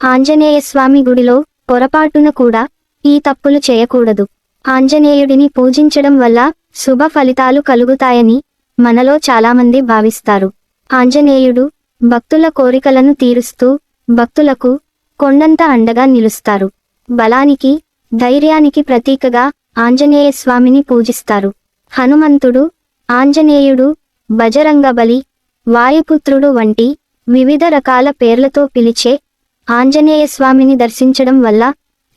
ఆంజనేయ స్వామి గుడిలో పొరపాటున కూడా ఈ తప్పులు చేయకూడదు. ఆంజనేయుడిని పూజించడం వల్ల శుభ ఫలితాలు కలుగుతాయని మనలో చాలామంది భావిస్తారు. ఆంజనేయుడు భక్తుల కోరికలను తీరుస్తూ భక్తులకు కొండంత అండగా నిలుస్తారు. బలానికి, ధైర్యానికి ప్రతీకగా ఆంజనేయ స్వామిని పూజిస్తారు. హనుమంతుడు, ఆంజనేయుడు, బజరంగబలి, వాయుపుత్రుడు వంటి వివిధ రకాల పేర్లతో పిలిచే ఆంజనేయ స్వామిని దర్శించడం వల్ల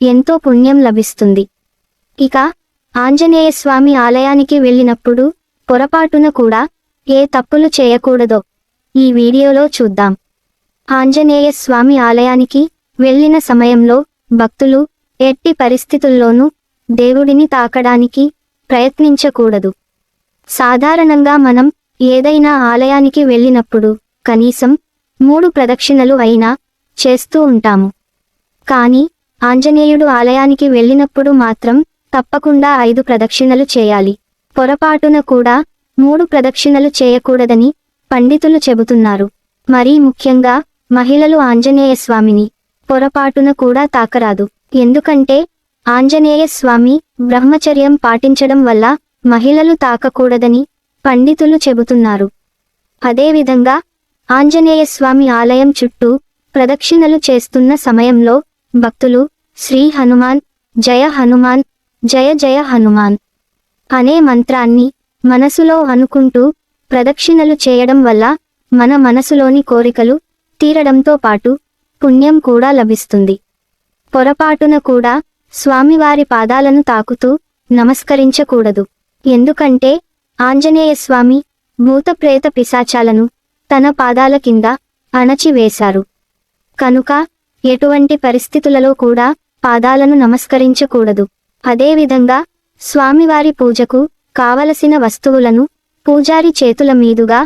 ఎంతో పుణ్యం లభిస్తుంది. ఇక ఆంజనేయ స్వామి ఆలయానికి వెళ్ళినప్పుడు పొరపాటున కూడా ఏ తప్పులు చేయకూడదో ఈ వీడియోలో చూద్దాం. ఆంజనేయ స్వామి ఆలయానికి వెళ్ళిన సమయంలో భక్తులు ఎట్టి పరిస్థితుల్లోనూ దేవుడిని తాకడానికి ప్రయత్నించకూడదు. సాధారణంగా మనం ఏదైనా ఆలయానికి వెళ్ళినప్పుడు కనీసం 3 ప్రదక్షిణలు అయినా చేస్తూ ఉంటాము. కానీ ఆంజనేయుడు ఆలయానికి వెళ్ళినప్పుడు మాత్రం తప్పకుండా 5 ప్రదక్షిణలు చేయాలి. పొరపాటున కూడా 3 ప్రదక్షిణలు చేయకూడదని పండితులు చెబుతున్నారు. మరీ ముఖ్యంగా మహిళలు ఆంజనేయ స్వామిని పొరపాటున కూడా తాకరాదు. ఎందుకంటే ఆంజనేయ స్వామి బ్రహ్మచర్యం పాటించడం వల్ల మహిళలు తాకకూడదని పండితులు చెబుతున్నారు. అదేవిధంగా ఆంజనేయ స్వామి ఆలయం చుట్టూ ప్రదక్షిణలు చేస్తున్న సమయంలో భక్తులు శ్రీ హనుమాన్ జయ హనుమాన్ జయ జయ హనుమాన్ అనే మంత్రాన్ని మనసులో అనుకుంటూ ప్రదక్షిణలు చేయడం వల్ల మన మనసులోని కోరికలు తీరడంతో పాటు పుణ్యం కూడా లభిస్తుంది. పొరపాటున కూడా స్వామివారి పాదాలను తాకుతూ నమస్కరించకూడదు. ఎందుకంటే ఆంజనేయ స్వామి భూతప్రేత పిశాచాలను తన పాదాల కింద అణచివేశారు. కనుక ఎటువంటి పరిస్థితులలో కూడా పాదాలను నమస్కరించకూడదు. అదేవిధంగా స్వామివారి పూజకు కావలసిన వస్తువులను పూజారి చేతుల మీదుగా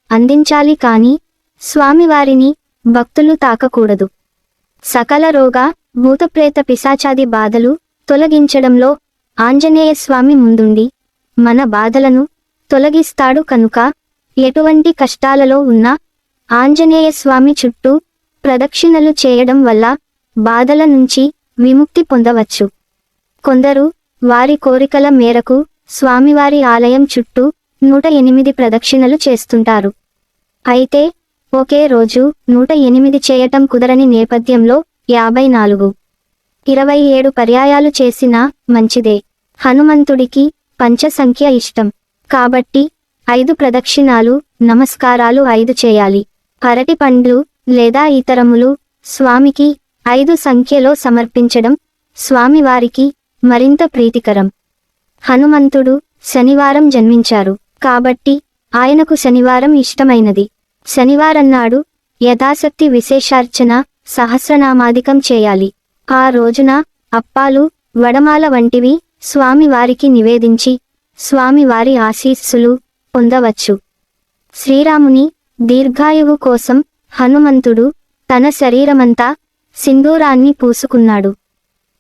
అందించాలి కానీ స్వామివారిని భక్తులు తాకకూడదు. సకల రోగ భూతప్రేత పిశాచాది బాధలు తొలగించడంలో ఆంజనేయ స్వామి ముందుండి మన బాధలను తొలగిస్తాడు. కనుక ఎటువంటి కష్టాలలో ఉన్నా ఆంజనేయ స్వామి చుట్టూ ప్రదక్షిణలు చేయడం వల్ల బాధల నుంచి విముక్తి పొందవచ్చు. కొందరు వారి కోరికల మేరకు స్వామివారి ఆలయం చుట్టూ 108 ప్రదక్షిణలు చేస్తుంటారు. అయితే ఒకే రోజు 108 చేయటం కుదరని నేపథ్యంలో 54, 27 పర్యాయాలు చేసినా మంచిదే. హనుమంతుడికి పంచసంఖ్య ఇష్టం కాబట్టి 5 ప్రదక్షిణాలు నమస్కారాలు 5 చేయాలి. అరటి పండ్లు లేదా ఇతరములు స్వామికి 5 సంఖ్యలో సమర్పించడం స్వామివారికి మరింత ప్రీతికరం. హనుమంతుడు శనివారం జన్మించారు కాబట్టి ఆయనకు శనివారం ఇష్టమైనది. శనివారన్నాడు యథాశక్తి విశేషార్చన సహస్రనామాధికం చేయాలి. ఆ రోజున అప్పాలు, వడమాల వంటివి స్వామివారికి నివేదించి స్వామివారి ఆశీస్సులు పొందవచ్చు. శ్రీరాముని దీర్ఘాయువు కోసం హనుమంతుడు తన శరీరమంతా సింధూరాన్ని పూసుకున్నాడు.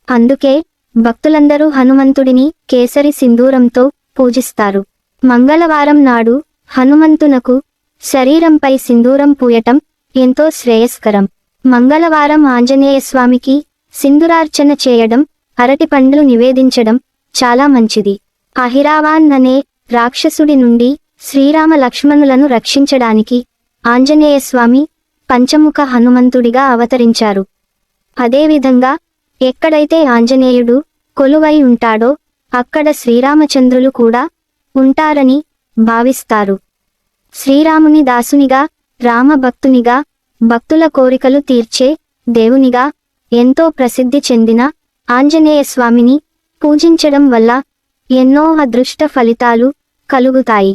అందుకే భక్తులందరూ హనుమంతుడిని కేసరి సింధూరంతో పూజిస్తారు. మంగళవారం నాడు హనుమంతునకు శరీరంపై సింధూరం పూయటం ఎంతో శ్రేయస్కరం. మంగళవారం ఆంజనేయ స్వామికి సింధూరార్చన చేయడం, అరటి పండ్లు నివేదించడం చాలా మంచిది. అహిరావాన్ అనే రాక్షసుడి నుండి శ్రీరామ లక్ష్మణులను రక్షించడానికి ఆంజనేయ స్వామి పంచముఖ హనుమంతుడిగా అవతరించారు. అదేవిధంగా ఎక్కడైతే ఆంజనేయుడు కొలువై ఉంటాడో అక్కడ శ్రీరామచంద్రులు కూడా ఉంటారని భావిస్తారు. శ్రీరాముని దాసునిగా, రామభక్తునిగా, భక్తుల కోరికలు తీర్చే దేవునిగా ఎంతో ప్రసిద్ధి చెందిన ఆంజనేయ స్వామిని పూజించడం వల్ల ఎన్నో అదృష్ట ఫలితాలు కలుగుతాయి.